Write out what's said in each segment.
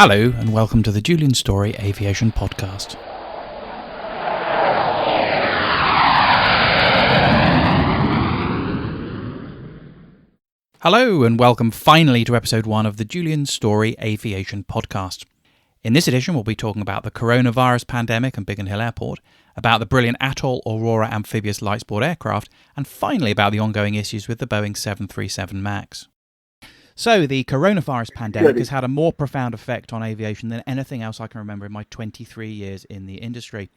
Hello and welcome to the Julian Storey Aviation podcast. Hello and welcome finally to episode 1 of the Julian Storey Aviation podcast. In this edition we'll be talking about the coronavirus pandemic and Biggin Hill Airport, about the brilliant Atol Aurora amphibious light sport aircraft, and finally about the ongoing issues with the Boeing 737 MAX. So, the coronavirus pandemic has had a more profound effect on aviation than anything else I can remember in my 23 years in the industry.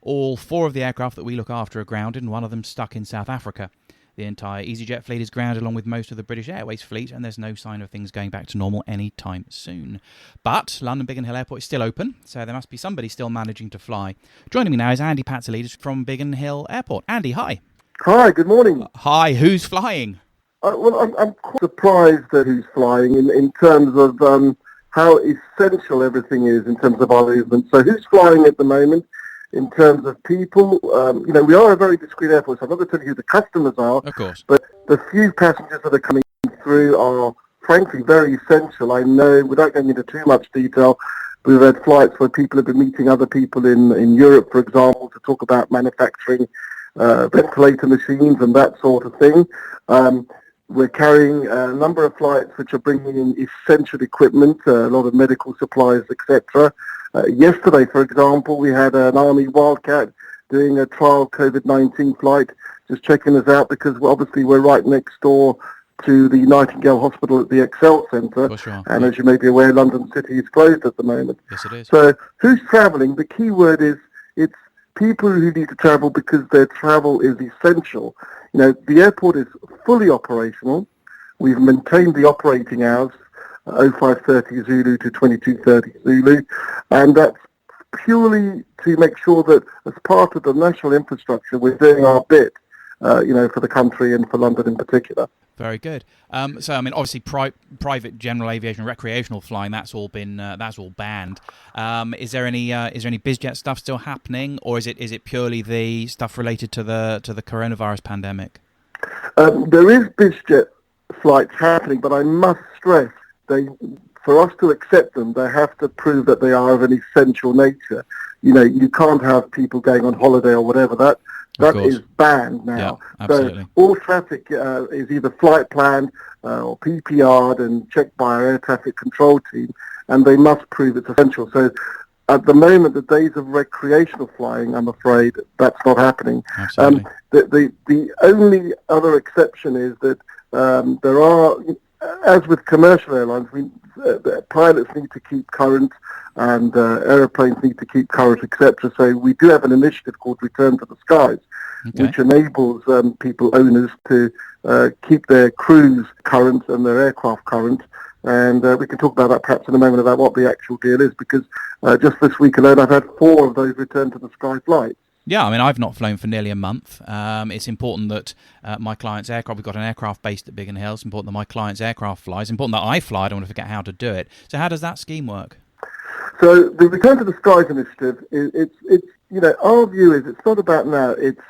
All 4 of the aircraft that we look after are grounded, and one of them stuck in South Africa. The entire EasyJet fleet is grounded along with most of the British Airways fleet, and there's no sign of things going back to normal anytime soon. But London Biggin Hill Airport is still open, so there must be somebody still managing to fly. Joining me now is Andy Patsalides from Biggin Hill Airport. Andy, hi. Hi, good morning. Hi, who's flying? I'm quite surprised at who's flying in terms of how essential everything is in terms of our movement. So who's flying at the moment in terms of people? We are a very discreet airport, so I'm not going to tell you who the customers are. Of course. But the few passengers that are coming through are, frankly, very essential. I know, without going into too much detail, we've had flights where people have been meeting other people in Europe, for example, to talk about manufacturing ventilator machines and that sort of thing. We're carrying a number of flights which are bringing in essential equipment, a lot of medical supplies, etc. Yesterday, for example, we had an Army Wildcat doing a trial COVID-19 flight, just checking us out because obviously we're right next door to the Nightingale Hospital at the Excel Centre. Sure. And as you may be aware, London City is closed at the moment. Yes, it is. So who's travelling? The key word is it's people who need to travel because their travel is essential. You know, the airport is fully operational. We've maintained the operating hours, 05:30 Zulu to 22:30 Zulu, and that's purely to make sure that as part of the national infrastructure, we're doing our bit, for the country and for London in particular. Very good. So, I mean, obviously, private general aviation, recreational flying, that's all banned. Is there any BizJet stuff still happening, or is it purely the stuff related to the coronavirus pandemic? There is BizJet flights happening, but I must stress for us to accept them, they have to prove that they are of an essential nature. You know, you can't have people going on holiday or whatever. That is banned now. Yeah, absolutely. So all traffic is either flight planned or PPR'd and checked by our air traffic control team, and they must prove it's essential. So at the moment, the days of recreational flying, I'm afraid, that's not happening. Absolutely. The only other exception is that there are, as with commercial airlines, pilots need to keep current and aeroplanes need to keep current, etc. So we do have an initiative called Return to the Skies, which enables owners to keep their crews current and their aircraft current. And we can talk about that perhaps in a moment about what the actual deal is, because just this week alone I've had 4 of those Return to the Sky flights. Yeah, I mean, I've not flown for nearly a month. It's important that my client's aircraft, we've got an aircraft based at Biggin Hill, it's important that my client's aircraft flies, it's important that I fly, I don't want to forget how to do it. So how does that scheme work? So the Return to the Skies initiative, it's our view is it's not about now. It's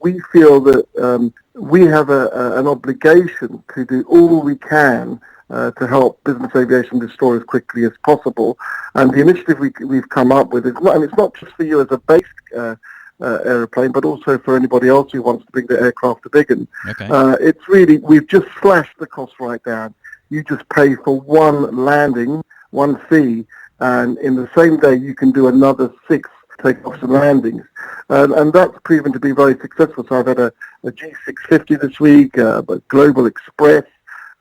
we feel that we have an obligation to do all we can to help business aviation restore as quickly as possible. And the initiative we've come up with is it's not just for you as a base aeroplane, but also for anybody else who wants to bring their aircraft to Biggin. Okay. It's really, we've just slashed the cost right down. You just pay for one landing, one fee, and in the same day you can do another 6 takeoffs and landings. And that's proven to be very successful. So I've had a G650 this week, a Global Express,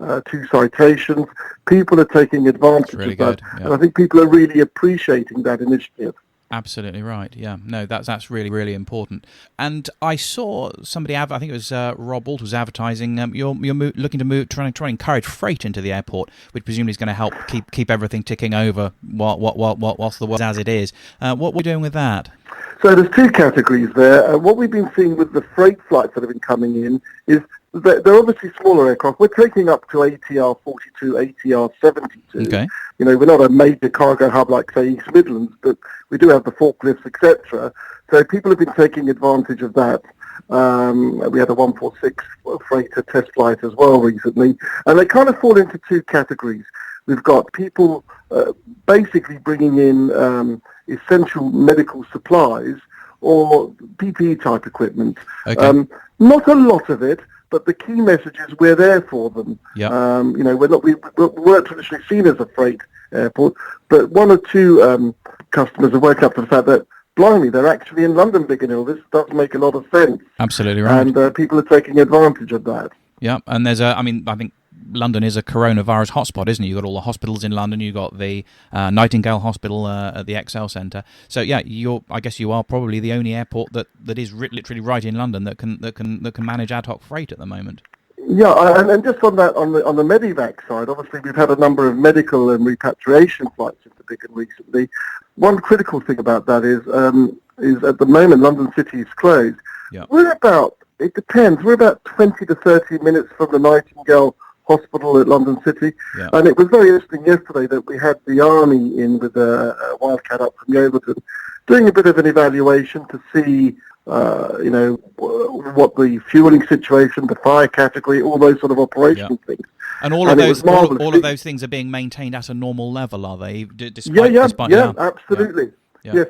2 citations. People are taking advantage of that. Yeah. And I think people are really appreciating that initiative. Absolutely right. Yeah, no, that's really, really important. And I saw somebody, I think it was Rob Alt was advertising. You're looking to try and encourage freight into the airport, which presumably is going to help keep everything ticking over whilst the world as it is. What are we doing with that? So there's 2 categories there. What we've been seeing with the freight flights that have been coming in is they're obviously smaller aircraft. We're taking up to ATR 42, ATR 72. Okay. You know, we're not a major cargo hub like, say, East Midlands, but we do have the forklifts, etc. So people have been taking advantage of that. We had a 146 freighter test flight as well recently. And they kind of fall into 2 categories. We've got people basically bringing in essential medical supplies or PPE type equipment. Okay. Not a lot of it, but the key message is we're there for them. Yep. We weren't traditionally seen as a freight airport, but one or two customers have woken up to the fact that, blimey, they're actually in London Biggin Hill. This does make a lot of sense. Absolutely right. And people are taking advantage of that. Yeah, and I think London is a coronavirus hotspot, isn't it? You've got all the hospitals in London. You've got the Nightingale Hospital at the XL Centre. So yeah, I guess you are probably the only airport that is literally right in London that can manage ad hoc freight at the moment. Yeah, and just on that, on the Medivac side, obviously we've had a number of medical and repatriation flights into Biggin recently. One critical thing about that is at the moment London City is closed. Yeah. It depends. We're about 20 to 30 minutes from the Nightingale Hospital at London City. Yeah. And it was very interesting yesterday that we had the Army in with a Wildcat up from Yeovilton doing a bit of an evaluation to see what the fueling situation, the fire category, all those sort of operational things. And all of those things are being maintained at a normal level, are they? Despite, absolutely. Yeah,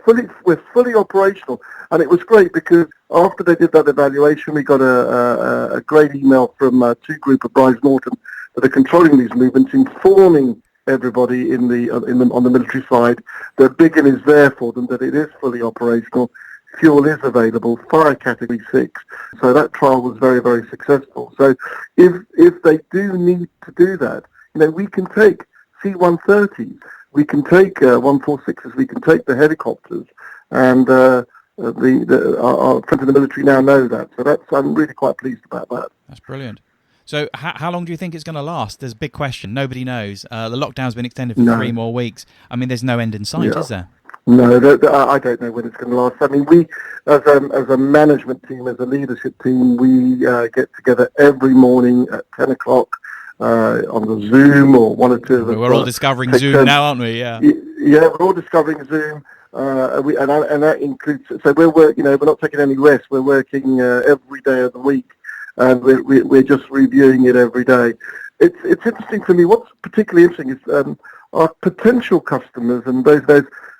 we're fully operational, and it was great because after they did that evaluation, we got a great email from two group of Bryce Norton that are controlling these movements, informing everybody on the military side that Biggin is there for them, that it is fully operational. Fuel is available, fire category 6. So that trial was very, very successful. So if they do need to do that, we can take C-130s, we can take 146s, we can take the helicopters, and our friends in the military now know that. So I'm really quite pleased about that. That's brilliant. So how long do you think it's going to last? There's a big question. Nobody knows. The lockdown's been extended for 3 more weeks. I mean, there's no end in sight, is there? No, I don't know when it's going to last. I mean, we, as a management team, as a leadership team, we get together every morning at 10 o'clock on the Zoom, or one or two of us. We're all discovering Zoom now, aren't we? Yeah. Yeah, we're all discovering Zoom, and that includes. So we're not taking any rest. We're working every day of the week, and we're just reviewing it every day. It's interesting for me. What's particularly interesting is our potential customers and those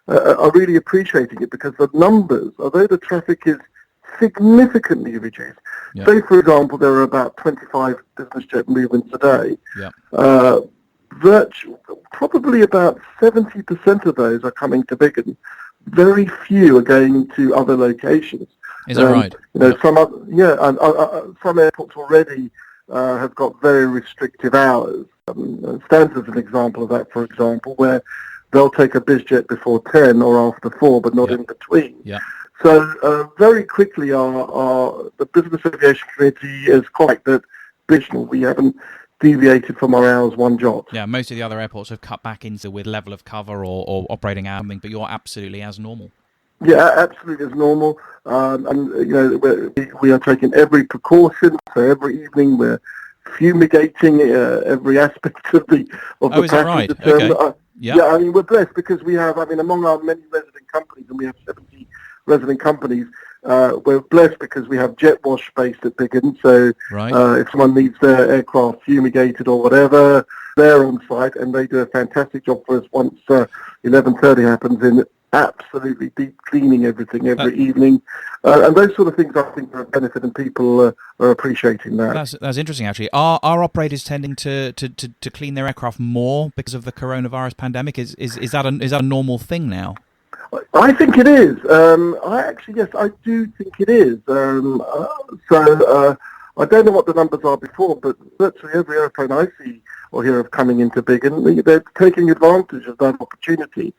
are really appreciating it, because the numbers, although the traffic is significantly reduced. Yeah. Say, for example, there are about 25 business jet movements a day. Yeah. Probably about 70% of those are coming to Biggin. Very few are going to other locations. Is that right? Some airports already have got very restrictive hours. Stansted is an example of that, for example, where they'll take a bizjet before 10 or after 4, but not in between. Yeah. So very quickly, the Business Aviation Committee is quite that visional. We haven't deviated from our hours one jot. Yeah, most of the other airports have cut back into with level of cover or operating hours, but you're absolutely as normal. Yeah, absolutely as normal. We are taking every precaution. So every evening we're fumigating every aspect of the is that right? Okay. Yeah, I mean, we're blessed because we have, among our many resident companies, and we have 70 resident companies, we're blessed because we have jet wash based at Biggin. So if someone needs their aircraft fumigated or whatever, they're on site, and they do a fantastic job for us once 11:30 happens in absolutely deep cleaning everything every evening. And those sort of things, I think, are a benefit, and people are appreciating that. That's interesting, actually. Are operators tending to clean their aircraft more because of the coronavirus pandemic? Is that a normal thing now? I think it is. I do think it is. I don't know what the numbers are before, but virtually every airplane I see or hear of coming into Biggin, they're taking advantage of that opportunity.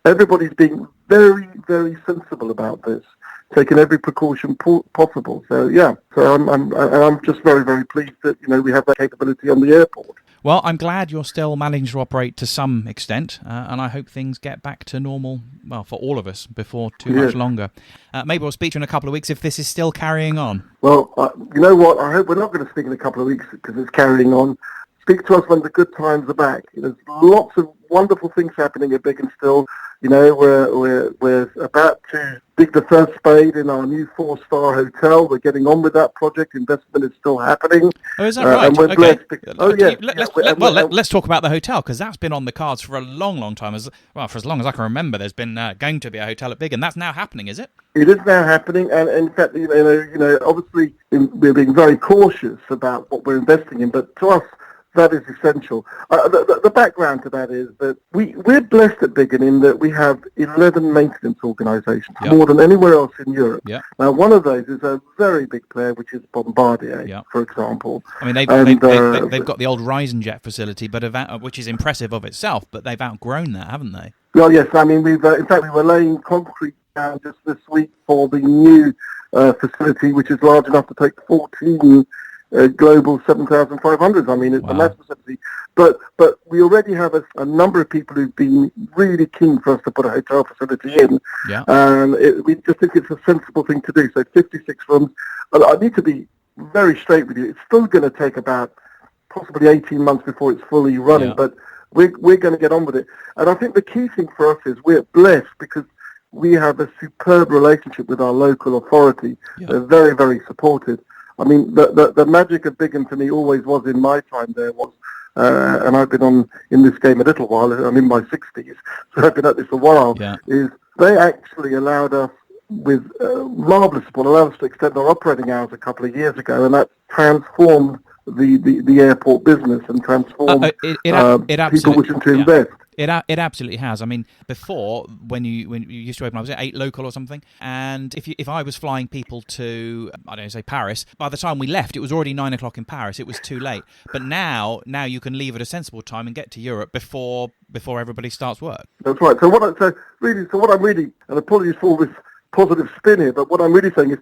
Everybody's being very, very sensible about this, taking every precaution possible. So I'm just very, very pleased that we have that capability on the airport. Well, I'm glad you're still managing to operate to some extent, and I hope things get back to normal, well, for all of us, before too much longer. Maybe we'll speak to you in a couple of weeks if this is still carrying on. Well, you know what? I hope we're not going to speak in a couple of weeks because it's carrying on. Speak to us when the good times are back. There's lots of wonderful things happening at Biggin still. We're about to dig the first spade in our new 4-star hotel. We're getting on with that project. Investment is still happening. Oh, is that right? And we're blessed. Let's talk about the hotel, because that's been on the cards for a long, long time. For as long as I can remember, there's been going to be a hotel at Biggin. That's now happening, is it? It is now happening, and in fact, obviously we're being very cautious about what we're investing in, but to us, that is essential. The background to that is that we're blessed at Biggin in that we have 11 maintenance organisations, more than anywhere else in Europe. Yep. Now, one of those is a very big player, which is Bombardier, for example. I mean, they've got the old Reisenjet facility, which is impressive of itself, but they've outgrown that, haven't they? Well, yes. I mean, we were laying concrete down just this week for the new facility, which is large enough to take 14 global 7,500s. I mean, it's a massive facility. But we already have a number of people who've been really keen for us to put a hotel facility in. Yeah. And we just think it's a sensible thing to do. So 56 rooms. I need to be very straight with you. It's still going to take about possibly 18 months before it's fully running, but we're going to get on with it. And I think the key thing for us is we're blessed because we have a superb relationship with our local authority. Yeah. They're very, very supportive. I mean, the magic of Biggin for me always was in my time there was, and I've been in this game a little while, I'm in my 60s, so I've been at this a while, is they actually allowed us with marvellous support, allowed us to extend our operating hours a couple of years ago, and that transformed the airport business and transformed people wishing to invest. It absolutely has. I mean, before when you used to open, was it 8 local or something? And if I was flying people to, I don't know, say Paris, by the time we left, it was already 9 o'clock in Paris. It was too late. But now you can leave at a sensible time and get to Europe before everybody starts work. That's right. So what I'm really, and apologies for all this positive spin here, but what I'm really saying is,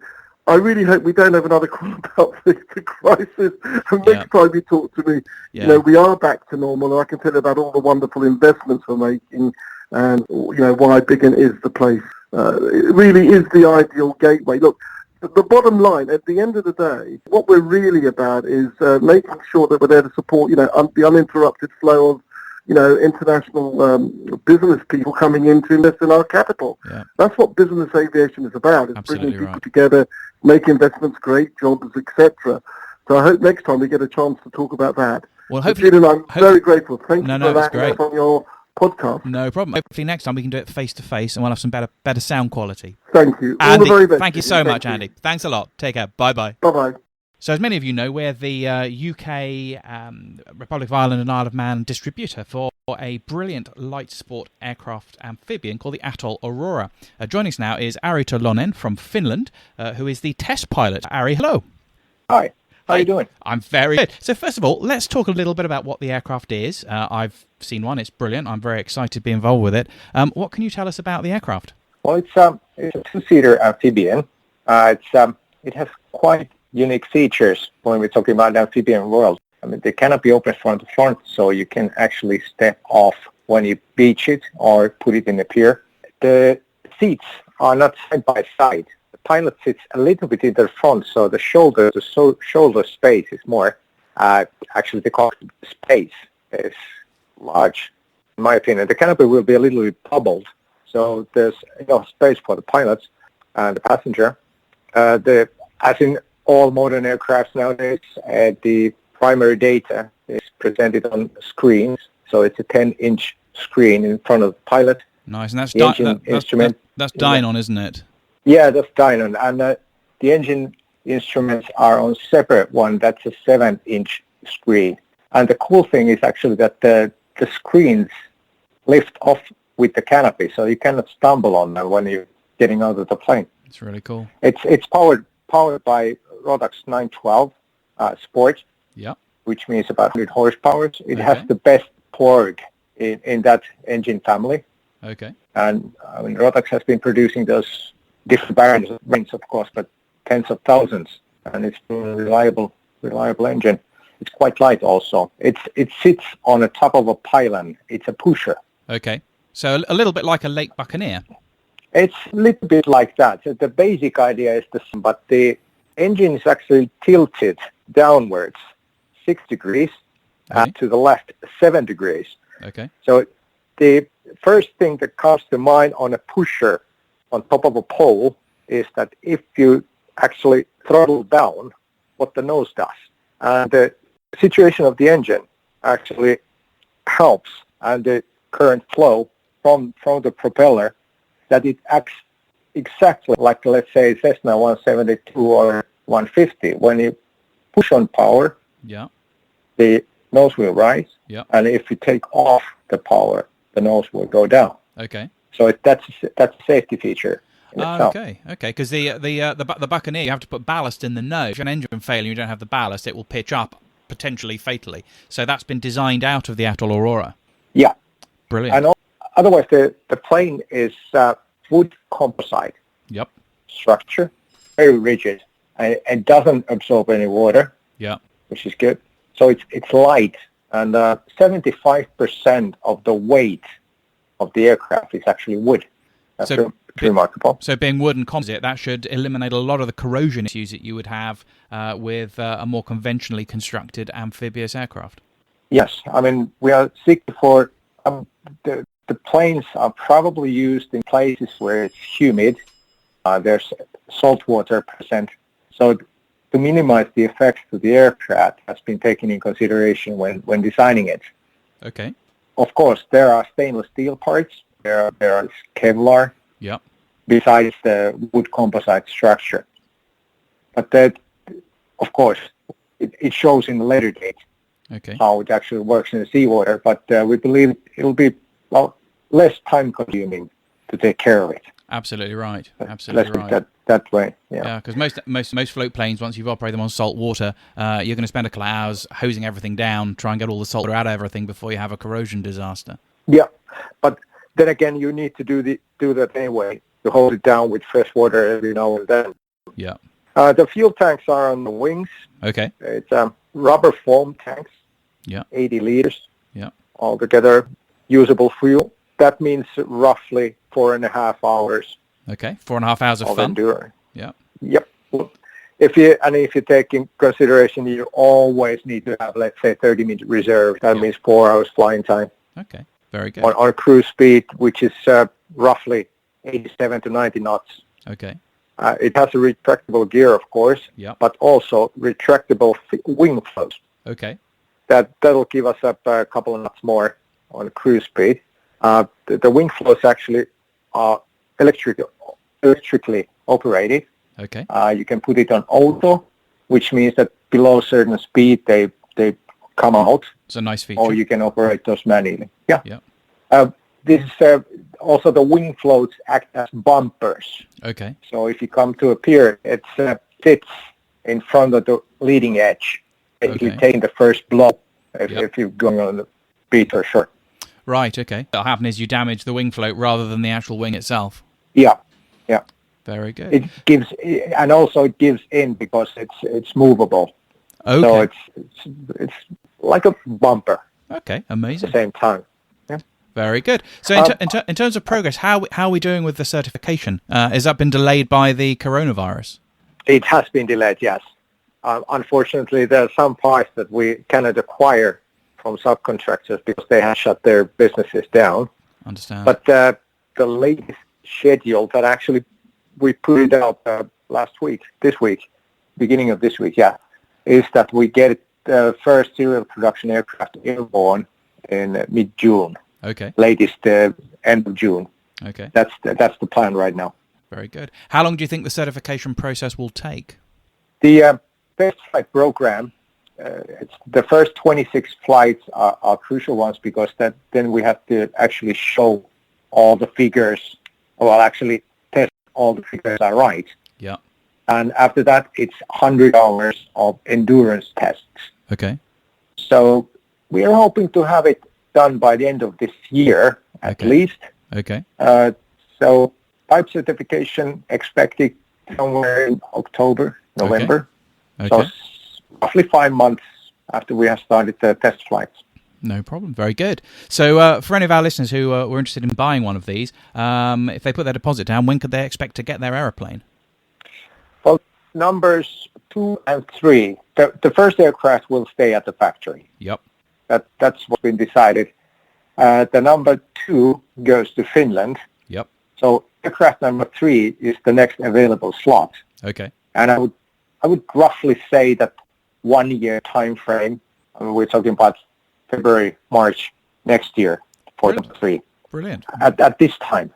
I really hope we don't have another call about the crisis. And next time you talk to me, we are back to normal, and I can tell you about all the wonderful investments we're making, and why Biggin is the place. It really is the ideal gateway. Look, the bottom line, at the end of the day, what we're really about is making sure that we're there to support, the uninterrupted flow of international business people coming in to invest in our capital. Yeah. That's what business aviation is about. It's bringing people together, make investments, create jobs, etc. So I hope next time we get a chance to talk about that. Well, hopefully, Julian, I'm very grateful. Thank you for that on your podcast. No problem. Hopefully next time we can do it face to face, and we'll have some better sound quality. Thank you. Andy, all the very best. Thank you so much, Andy. Thanks a lot. Take care. Bye-bye. Bye-bye. So as many of you know, we're the UK, Republic of Ireland and Isle of Man distributor for a brilliant light sport aircraft amphibian called the Atol Aurora. Joining us now is Ari Tolonen from Finland, who is the test pilot. Ari, hello. Hi. How are you doing? I'm very good. So first of all, let's talk a little bit about what the aircraft is. I've seen one. It's brilliant. I'm very excited to be involved with it. What can you tell us about the aircraft? Well, it's a 2-seater amphibian. It has quite unique features when we're talking about the amphibian world. I mean, they cannot be opened from the front, so you can actually step off when you beach it or put it in a pier. The seats are not side by side. The pilot sits a little bit in the front, so the shoulder space is more. Actually, the cockpit space is large, in my opinion. The canopy will be a little bit bubbled, so there's enough space for the pilots and the passenger. As in all modern aircrafts nowadays, the primary data is presented on screens. So it's a 10-inch screen in front of the pilot. Nice, and that's Dynon, isn't it? Yeah, that's Dynon. And the engine instruments are on separate one. That's a 7-inch screen. And the cool thing is actually that the screens lift off with the canopy, so you cannot stumble on them when you're getting out of the plane. It's really cool. It's powered by Rotax 912 Sport, which means about 100 horsepower. It has the best torque in that engine family. Okay. And I mean, Rotax has been producing those different variants, of course, but tens of thousands, and it's a reliable engine. It's quite light also. It sits on the top of a pylon. It's a pusher. Okay. So a little bit like a Lake Buccaneer. It's a little bit like that. So the basic idea is the same, but the engine is actually tilted downwards 6 degrees and to the left 7 degrees. Okay. So the first thing that comes to mind on a pusher on top of a pole is that if you actually throttle down, what the nose does. And the situation of the engine actually helps, and the current flow from the propeller, that it acts exactly like, let's say, Cessna 172 or 150. When you push on power, the nose will rise, and if you take off the power, the nose will go down. Okay. So that's a safety feature in itself. Okay. Because the Buccaneer, you have to put ballast in the nose. If an engine fails and you don't have the ballast, it will pitch up, potentially fatally. So that's been designed out of the Atol Aurora. Yeah. Brilliant. And otherwise, the plane is wood composite structure, very rigid, and doesn't absorb any water, which is good. So it's light, and 75% of the weight of the aircraft is actually wood. That's remarkable. So being wood and composite, that should eliminate a lot of the corrosion issues that you would have with a more conventionally constructed amphibious aircraft. Yes, I mean, we are seeking for the planes are probably used in places where it's humid. There's salt water present. So to minimize the effects to the aircraft has been taken in consideration when designing it. Okay. Of course, there are stainless steel parts. There are Kevlar. Yep. Besides the wood composite structure. But that, of course, it shows in the later date how it actually works in the seawater. But we believe it'll be less time consuming to take care of it. Absolutely right. Absolutely right. That way. Yeah, because most float planes, once you've operated them on salt water, you're going to spend a couple of hours hosing everything down, try and get all the salt out of everything before you have a corrosion disaster. Yeah, but then again, you need to do that anyway. To hold it down with fresh water every now and then. Yeah. The fuel tanks are on the wings. Okay. It's rubber foam tanks. Yeah. 80 liters. Yeah. Altogether, usable fuel. That means roughly 4.5 hours. Okay. 4.5 hours of fun. Endurance. Yeah. Yep. If you take in consideration, you always need to have, let's say, 30-minute reserve. That means 4 hours flying time. Okay. Very good. On cruise speed, which is roughly 87 to 90 knots. Okay. It has a retractable gear, of course, but also retractable wing floats. Okay. That'll give us up a couple of knots more on cruise speed. The wing floats actually are electrically operated. Okay. You can put it on auto, which means that below a certain speed they come out. It's a nice feature. Or you can operate those manually. Yeah. Yeah. This is also the wing floats act as bumpers. Okay. So if you come to a pier, it sits in front of the leading edge. Basically taking the first blow if you're going on the beach or shore. Right, okay. What'll happen is you damage the wing float rather than the actual wing itself. Yeah. Very good. It gives in because it's movable. Okay. So it's like a bumper. Okay, amazing. At the same time. Yeah. Very good. So in terms of progress, how are we doing with the certification? Has that been delayed by the coronavirus? It has been delayed, yes. Unfortunately, there are some parts that we cannot acquire from subcontractors because they have shut their businesses down. Understand. But the latest schedule that actually we put it out beginning of this week, is that we get the first serial production aircraft airborne in mid-June. Okay. Latest end of June. Okay. That's the plan right now. Very good. How long do you think the certification process will take? The test flight program, the first 26 flights are crucial ones because then we have to actually show all the figures, actually test all the figures are right. Yeah. And after that, it's 100 hours of endurance tests. Okay. So we are hoping to have it done by the end of this year, at least. Okay. So type certification expected somewhere in October, November. Okay. So roughly 5 months after we have started the test flights. No problem. Very good. So for any of our listeners who were interested in buying one of these, if they put their deposit down, when could they expect to get their aeroplane? Well, numbers 2 and 3. The first aircraft will stay at the factory. Yep. That's what's been decided. The number 2 goes to Finland. Yep. So aircraft number 3 is the next available slot. Okay. And I would roughly say that 1 year time frame. I mean, we're talking about February, March next year for number 3. Brilliant. At this time,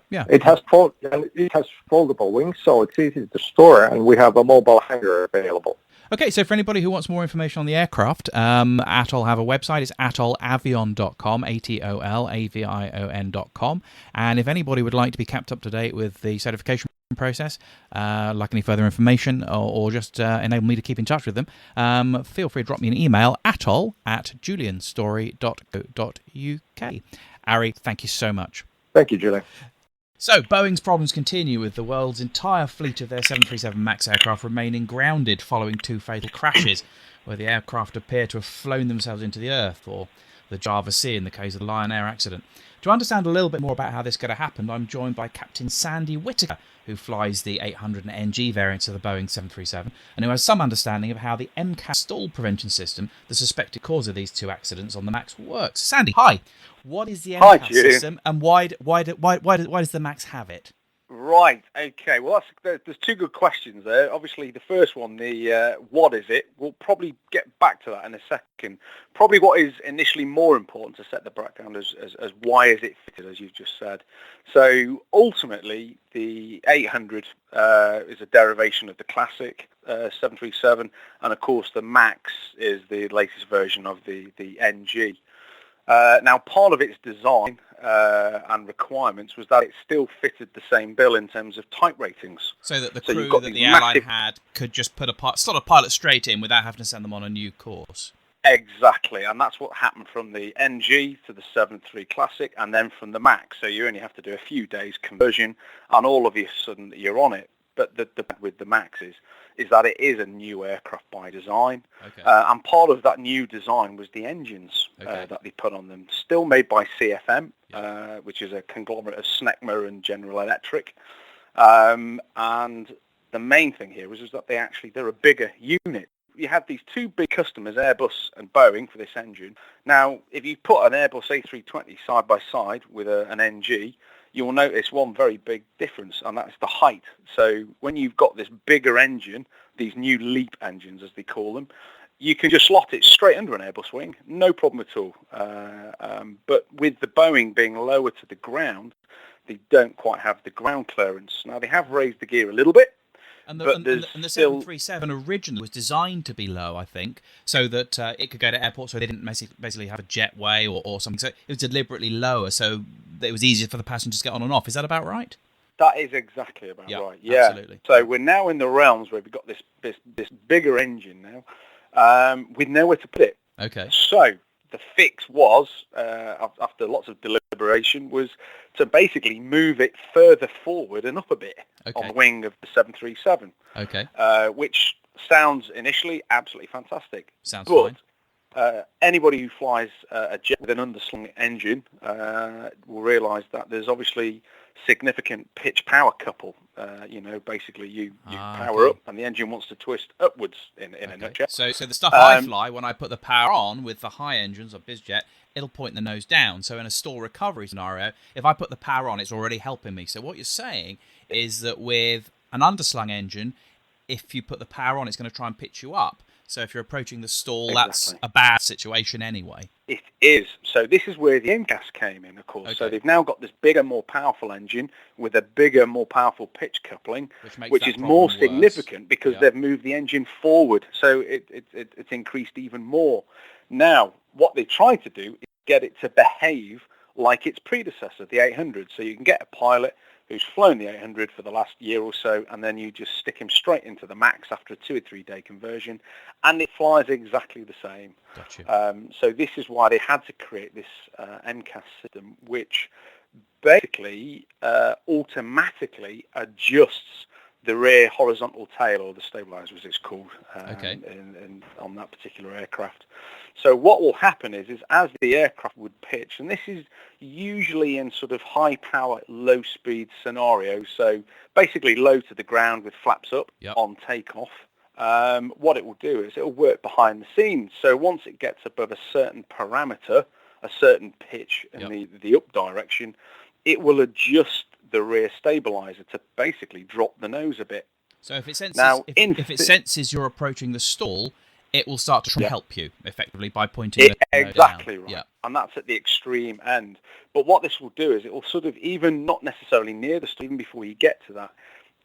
Yeah. It has foldable wings, so it's easy to store, and we have a mobile hangar available. Okay, so for anybody who wants more information on the aircraft, Atol have a website. It's atolavion.com, ATOLAVION.com. And if anybody would like to be kept up to date with the certification process, like any further information, or just enable me to keep in touch with them, feel free to drop me an email, atol@julianstory.co.uk. Ari, thank you so much. Thank you, Julian. So, Boeing's problems continue with the world's entire fleet of their 737 MAX aircraft remaining grounded following 2 fatal crashes, where the aircraft appear to have flown themselves into the earth, or the Java Sea in the case of the Lion Air accident. To understand a little bit more about how this could have happened, I'm joined by Captain Sandy Whittaker, who flies the 800 and NG variants of the Boeing 737, and who has some understanding of how the MCAS stall prevention system, the suspected cause of these 2 accidents on the MAX, works. Sandy, hi. What is the MCAS system, and why does the MAX have it? Right. Okay. Well, there's 2 good questions there. Obviously, the first one, the what is it? We'll probably get back to that in a second. Probably what is initially more important to set the background as why is it fitted, as you've just said. So ultimately, the 800 is a derivation of the classic 737, and of course the MAX is the latest version of the NG. Now, part of its design and requirements was that it still fitted the same bill in terms of type ratings. So that the crew that the airline had could just slot a pilot straight in without having to send them on a new course. Exactly, and that's what happened from the NG to the 73 Classic, and then from the MAX. So you only have to do a few days conversion, and all of a sudden you're on it. But the with the MAX is that it is a new aircraft by design. Okay. And part of that new design was the engines that they put on them, still made by CFM, which is a conglomerate of Snecma and General Electric. And the main thing here was that they're a bigger unit. You had these 2 big customers, Airbus and Boeing, for this engine. Now, if you put an Airbus A320 side by side with an NG, you will notice one very big difference, and that's the height. So when you've got this bigger engine, these new LEAP engines, as they call them, you can just slot it straight under an Airbus wing, no problem at all. But with the Boeing being lower to the ground, they don't quite have the ground clearance. Now, they have raised the gear a little bit. And the 737 originally was designed to be low, I think, so that it could go to airports where they didn't basically have a jetway or something. So it was deliberately lower, so it was easier for the passengers to get on and off. Is that about right? That is exactly about right. Yeah, absolutely. So we're now in the realms where we've got this bigger engine now, with nowhere to put it. Okay. So the fix was, after lots of deliberation, was to basically move it further forward and up a bit on the wing of the 737. Okay. Which sounds initially absolutely fantastic. Sounds fine. Anybody who flies a jet with an underslung engine will realise that there's obviously significant pitch power couple. Basically you power up and the engine wants to twist upwards in a nutshell. So the stuff I fly, when I put the power on with the high engines of BizJet, it'll point the nose down. So in a stall recovery scenario, if I put the power on, it's already helping me. So what you're saying is that with an underslung engine, if you put the power on, it's going to try and pitch you up. So if you're approaching the stall, that's a bad situation anyway. It is. So this is where the MCAS came in, of course. Okay. So they've now got this bigger, more powerful engine with a bigger, more powerful pitch coupling, which is more significant because they've moved the engine forward. So it's increased even more. Now, what they tried to do is get it to behave like its predecessor, the 800. So you can get a pilot who's flown the 800 for the last year or so, and then you just stick him straight into the MAX after a 2 or 3 day conversion, and it flies exactly the same. Gotcha. So this is why they had to create this MCAS system, which basically automatically adjusts the rear horizontal tail, or the stabilizer as it's called, on that particular aircraft. So what will happen is as the aircraft would pitch, and this is usually in sort of high power, low speed scenarios, so basically low to the ground with flaps up on takeoff, what it will do is it will work behind the scenes. So once it gets above a certain parameter, a certain pitch in the up direction, it will adjust the rear stabilizer to basically drop the nose a bit. So if it senses, Now, if it senses you're approaching the stall, it will start to try and help you effectively by pointing the exactly down. right. Yeah. And that's at the extreme end. But what this will do is it will sort of, even not necessarily near the stall, even before you get to that,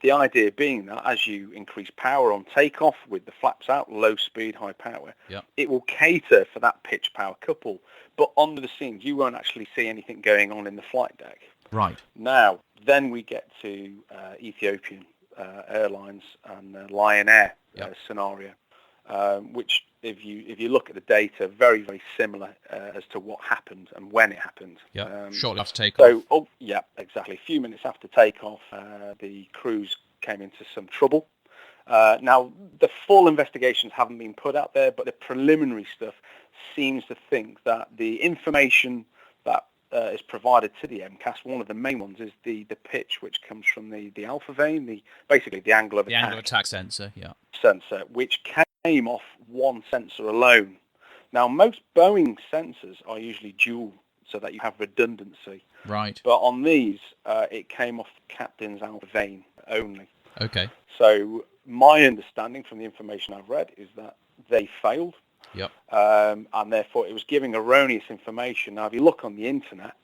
the idea being that as you increase power on takeoff with the flaps out, low speed, high power, it will cater for that pitch power couple. But under the scenes, you won't actually see anything going on in the flight deck. Right. Now, then we get to Ethiopian Airlines and Lion Air scenario, which if you look at the data, very, very similar as to what happened and when it happened. Yeah, shortly after takeoff. So, exactly. A few minutes after takeoff, the crews came into some trouble. Now, the full investigations haven't been put out there, but the preliminary stuff seems to think that the information that is provided to the MCAS, one of the main ones is the pitch which comes from the alpha vane, basically the angle of attack. The angle of attack sensor, Sensor, which came off one sensor alone. Now, most Boeing sensors are usually dual, so that you have redundancy. Right. But on these, it came off the captain's alpha vane only. Okay. So my understanding from the information I've read is that they failed. Yep. And therefore it was giving erroneous information. Now, if you look on the internet,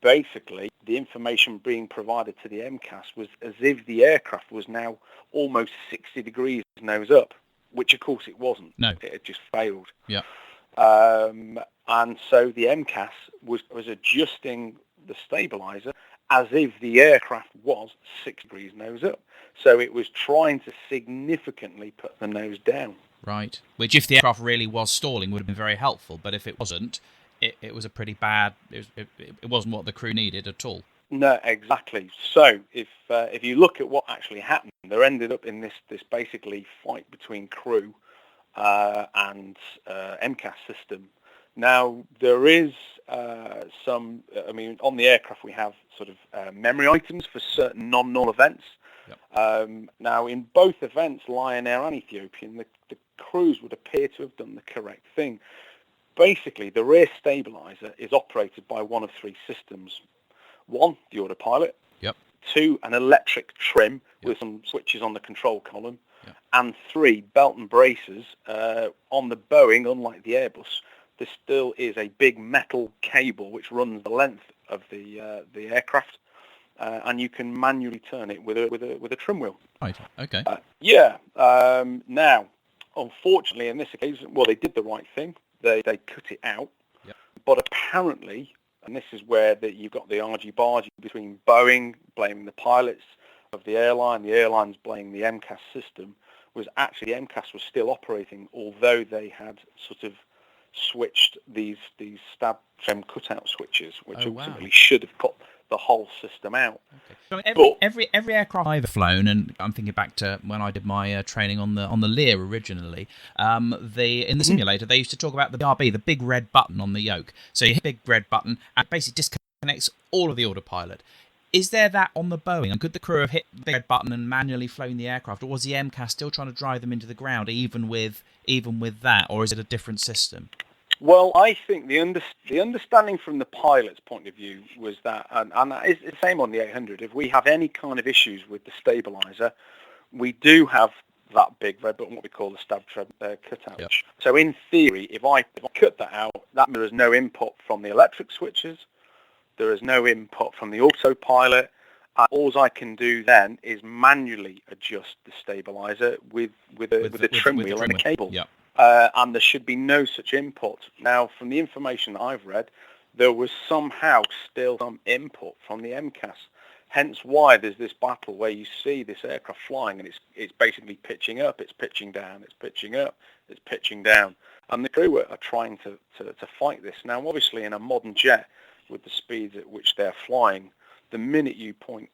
basically the information being provided to the MCAS was as if the aircraft was now almost 60 degrees nose up, which of course it wasn't. No. It had just failed. Yeah. And so the MCAS was adjusting the stabilizer as if the aircraft was 6 degrees nose up. So it was trying to significantly put the nose down. Right. Which, if the aircraft really was stalling, would have been very helpful. But if it wasn't, it was a pretty bad. It wasn't what the crew needed at all. No, exactly. So if you look at what actually happened, there ended up in this basically fight between crew and MCAS system. Now, there is some. I mean, on the aircraft we have sort of memory items for certain non-null events. Yep. Now, in both events, Lion Air and Ethiopian, the crews would appear to have done the correct thing. Basically, the rear stabilizer is operated by one of three systems. One, the autopilot. Yep. Two, an electric trim with some switches on the control column. Yep. And three, belt and braces. On the Boeing, unlike the Airbus, there still is a big metal cable which runs the length of the aircraft. And you can manually turn it with a trim wheel. Right. Okay. Now, unfortunately, in this occasion, well, they did the right thing. They cut it out. Yep. But apparently, and this is where you've got the argy-bargy between Boeing blaming the pilots of the airlines blaming the MCAS system, was actually MCAS was still operating, although they had sort of switched these stab trim cutout switches, which ultimately should have cut the whole system out. Okay. So every aircraft I've flown, and I'm thinking back to when I did my training on the Lear originally, in the simulator they used to talk about the BRB, the big red button on the yoke. So you hit the big red button and it basically disconnects all of the autopilot. Is there that on the Boeing? And could the crew have hit the red button and manually flown the aircraft, or was the MCAS still trying to drive them into the ground even with that, or is it a different system? Well, I think the understanding from the pilot's point of view was that, and it's the same on the 800, if we have any kind of issues with the stabilizer, we do have that big red button, what we call the stab trim cutout. Yep. So in theory, if I cut that out, that there is no input from the electric switches, there is no input from the autopilot. All I can do then is manually adjust the stabilizer with a trim wheel and a cable. Yep. And there should be no such input. Now, from the information that I've read, there was somehow still some input from the MCAS. Hence why there's this battle where you see this aircraft flying and it's basically pitching up, it's pitching down, it's pitching up, it's pitching down. And the crew are trying to fight this. Now, obviously, in a modern jet, with the speeds at which they're flying, the minute you point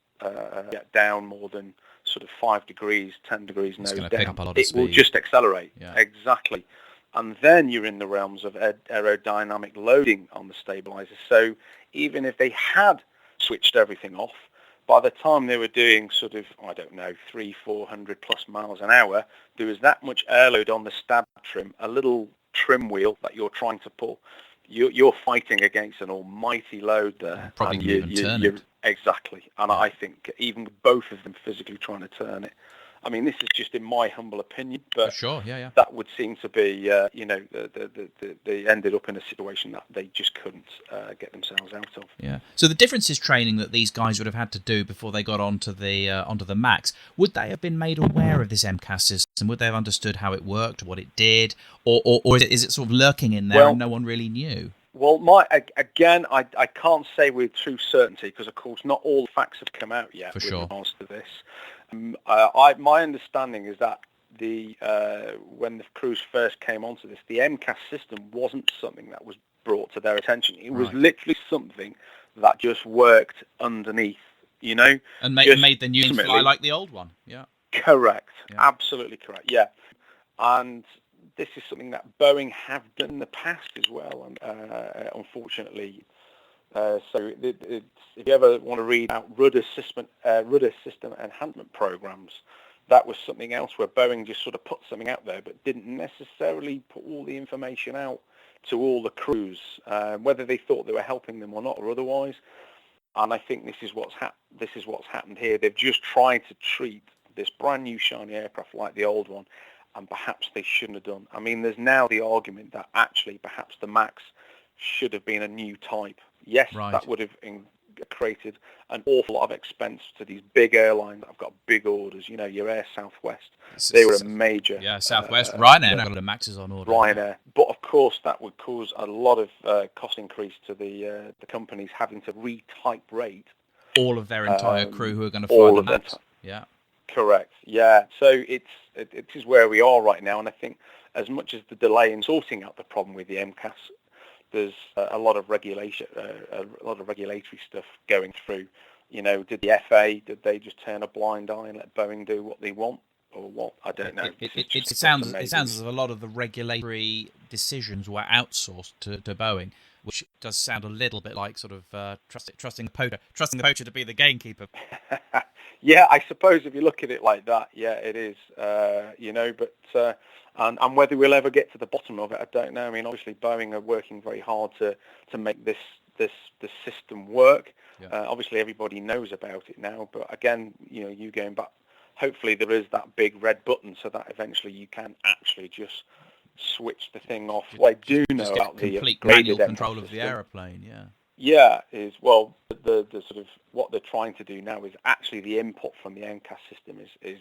jet down more than sort of 5 degrees, 10 degrees nose down, pick up a lot of it speed. will just accelerate. Yeah. Exactly. And then you're in the realms of aerodynamic loading on the stabilizer. So even if they had switched everything off, by the time they were doing sort of, 300-400 plus miles an hour, there was that much air load on the stab trim, a little trim wheel that you're trying to pull. you're fighting against an almighty load there. Probably and can even turn it. Exactly. And I think even with both of them physically trying to turn it, I mean, this is just in my humble opinion, but For sure, yeah. that would seem to be, they ended up in a situation that they just couldn't get themselves out of. Yeah. So the difference is training that these guys would have had to do before they got onto the Max. Would they have been made aware of this MCAS system? Would they have understood how it worked, what it did, or is it sort of lurking in there and no one really knew? Well, I can't say with true certainty because, of course, not all the facts have come out yet with regards to this. My understanding is that when the crews first came onto this, the MCAS system wasn't something that was brought to their attention. It was literally something that just worked underneath, and made the new fly like the old one. Yeah. Correct. Yeah. Absolutely correct. Yeah. And this is something that Boeing have done in the past as well, and unfortunately. So if you ever want to read out rudder system enhancement programs, that was something else where Boeing just sort of put something out there, but didn't necessarily put all the information out to all the crews, whether they thought they were helping them or not, or otherwise. And I think this is what's happened here. They've just tried to treat this brand new shiny aircraft like the old one, and perhaps they shouldn't have done. I mean, there's now the argument that actually perhaps the Max should have been a new type. Yes, that would have created an awful lot of expense to these big airlines that have got big orders. Your Air Southwest, they were a major. Yeah, Southwest. Ryanair now got the Maxes on order. Ryanair. But of course, that would cause a lot of cost increase to the companies having to retype rate all of their entire crew who are going to fly the Max. Yeah. Correct. Yeah. So it is where we are right now, and I think as much as the delay in sorting out the problem with the MCAS, there's a lot of regulatory stuff going through. Did the FAA, did they just turn a blind eye and let Boeing do what they want, or what? I don't know. It sounds as if a lot of the regulatory decisions were outsourced to Boeing, which does sound a little bit like sort of trusting the poacher to be the gamekeeper. Yeah, I suppose if you look at it like that, yeah, it is. But and whether we'll ever get to the bottom of it, I don't know. I mean, obviously, Boeing are working very hard to make this system work. Yeah. Obviously, everybody knows about it now. But again, you going back, hopefully there is that big red button so that eventually you can actually just switch the thing off. Well, I do know about the complete manual control of the aeroplane. Yeah. Yeah, the sort of what they're trying to do now is actually the input from the MCAS system is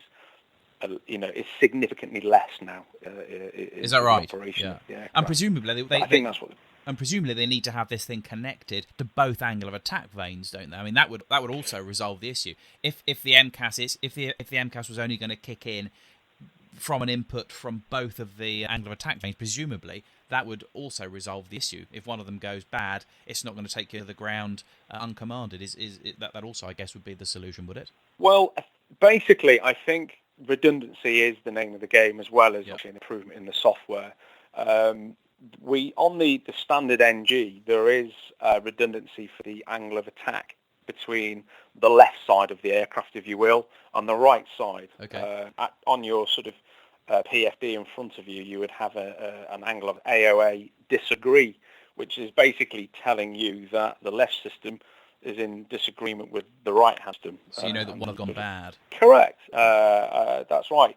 significantly less now. Is that right? Yeah. And presumably I think that's what. And presumably they need to have this thing connected to both angle of attack vanes, don't they? I mean, that would also resolve the issue. If the MCAS was only going to kick in from an input from both of the angle of attack vanes, presumably that would also resolve the issue. If one of them goes bad, it's not going to take you to the ground uncommanded. That also, I guess, would be the solution, would it? Well, basically, I think redundancy is the name of the game, as well as actually an improvement in the software. On the standard NG, there is redundancy for the angle of attack between the left side of the aircraft, if you will, and the right side. Okay. On your sort of PFD in front of you, you would have an angle of AOA disagree, which is basically telling you that the left system is in disagreement with the right hand system. So you know that one has gone bad. Correct. That's right.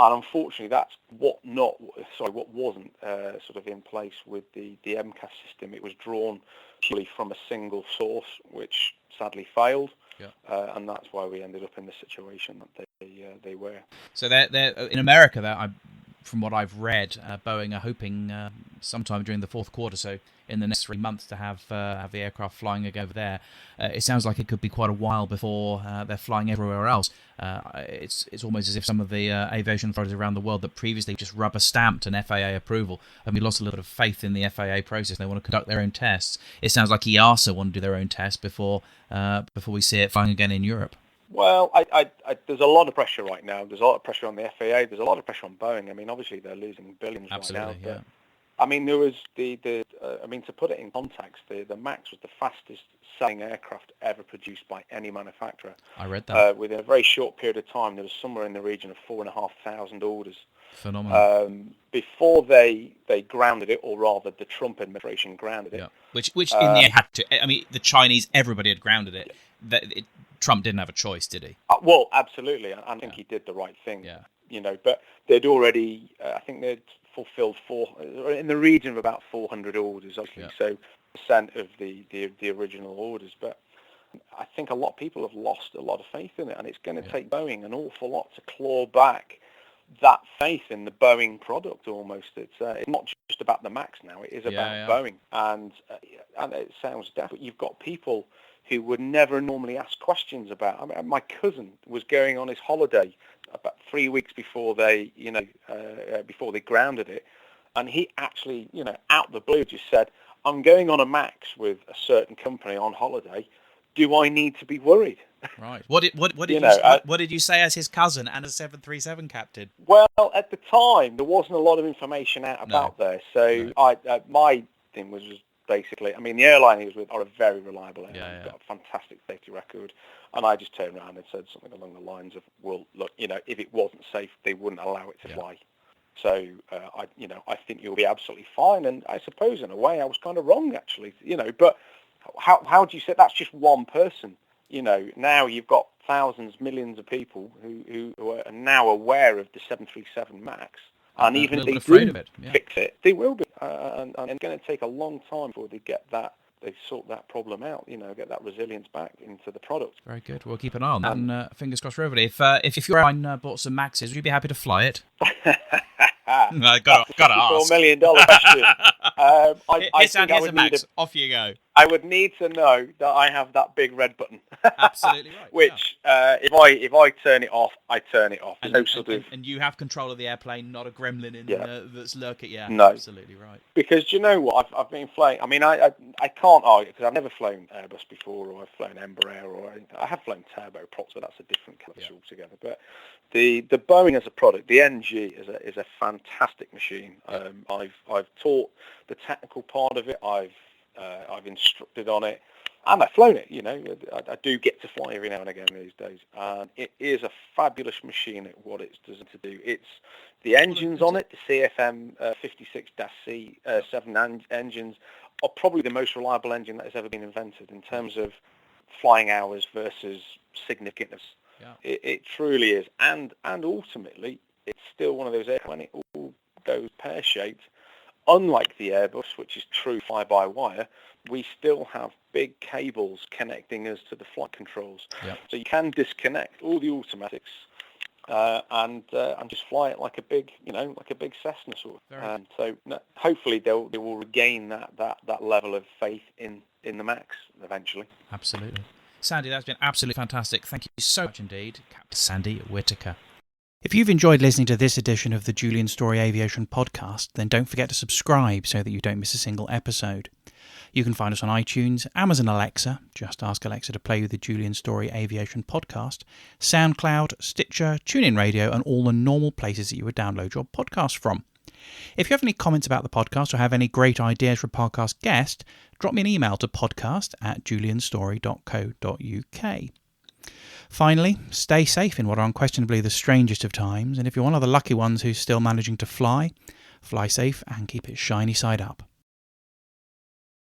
And unfortunately, that's what wasn't sort of in place with the MCAS system. It was drawn purely from a single source, which sadly failed. Yeah. And that's why we ended up in the situation that they were. So they're in America. From what I've read, Boeing are hoping sometime during the fourth quarter, so in the next 3 months, to have the aircraft flying again over there. It sounds like it could be quite a while before they're flying everywhere else. It's almost as if some of the aviation authorities around the world that previously just rubber stamped an FAA approval have lost a little bit of faith in the FAA process. They want to conduct their own tests. It sounds like EASA want to do their own tests before we see it flying again in Europe. Well, there's a lot of pressure right now. There's a lot of pressure on the FAA. There's a lot of pressure on Boeing. I mean, obviously they're losing billions right now. Yeah. I mean, there was to put it in context, the Max was the fastest selling aircraft ever produced by any manufacturer. I read that. Within a very short period of time, there was somewhere in the region of 4,500 orders. Phenomenal. Before they grounded it, or rather the Trump administration grounded it. Yeah. Which in the end had to. I mean, the Chinese, everybody had grounded it. Trump didn't have a choice, did he? Well, absolutely. I think he did the right thing. Yeah. But they'd already, I think they'd fulfilled in the region of about 400 orders, obviously. Yeah. So percent of the original orders. But I think a lot of people have lost a lot of faith in it, and it's going to take Boeing an awful lot to claw back that faith in the Boeing product. Almost, it's not just about the Max now; it is about Boeing, and it sounds daft, but you've got people who would never normally ask questions about. I mean, my cousin was going on his holiday about 3 weeks before they grounded it, and he actually, out the blue, just said, "I'm going on a Max with a certain company on holiday. Do I need to be worried?" Right. What did you say as his cousin and a 737 captain? Well, at the time, there wasn't a lot of information out about there. So my thing was basically, I mean, the airline he was with are a very reliable airline. Yeah. Got a fantastic safety record. And I just turned around and said something along the lines of, well, look, if it wasn't safe, they wouldn't allow it to fly. So, I think you'll be absolutely fine. And I suppose in a way I was kind of wrong, actually, but how do you say that's just one person? Now you've got thousands, millions of people who are now aware of the 737 MAX. And even if they do fix it, they will be. And it's going to take a long time before they sort that problem out, get that resilience back into the product. Very good. We'll keep an eye on that, and fingers crossed for everybody. If your airline bought some Maxes, would you be happy to fly it? I got to ask. $4 million question. Here's a Max. Off you go. I would need to know that I have that big red button. Absolutely right. Which, if I turn it off, I turn it off. And you have control of the airplane, not a gremlin that's lurking. Yeah, no, absolutely right. Because you know what, I've been flying. I mean, I can't argue because I've never flown Airbus before, or I've flown Embraer, or I have flown turboprops, but that's a different case altogether. But the Boeing as a product, the NG is a fantastic machine. I've taught the technical part of it. I've instructed on it, and I've flown it. I do get to fly every now and again these days, and it is a fabulous machine at what it's designed to do. It's the engines on it, the CFM 56-C 7 engines, are probably the most reliable engine that has ever been invented in terms of flying hours versus significance. Yeah. It truly is, and ultimately, it's still one of those aircraft when it all goes pear-shaped. Unlike the Airbus, which is true fly-by-wire, we still have big cables connecting us to the flight controls. Yep. So you can disconnect all the automatics and just fly it like a big, like a big Cessna sort of. So hopefully they will regain that level of faith in the Max eventually. Absolutely. Sandy, that's been absolutely fantastic. Thank you so much indeed, Captain Sandy Whittaker. If you've enjoyed listening to this edition of the Julian Storey Aviation podcast, then don't forget to subscribe so that you don't miss a single episode. You can find us on iTunes, Amazon Alexa, just ask Alexa to play the Julian Storey Aviation podcast, SoundCloud, Stitcher, TuneIn Radio, and all the normal places that you would download your podcast from. If you have any comments about the podcast or have any great ideas for a podcast guest, drop me an email to podcast@julianstorey.co.uk. Finally, stay safe in what are unquestionably the strangest of times, and if you're one of the lucky ones who's still managing to fly safe and keep it shiny side up.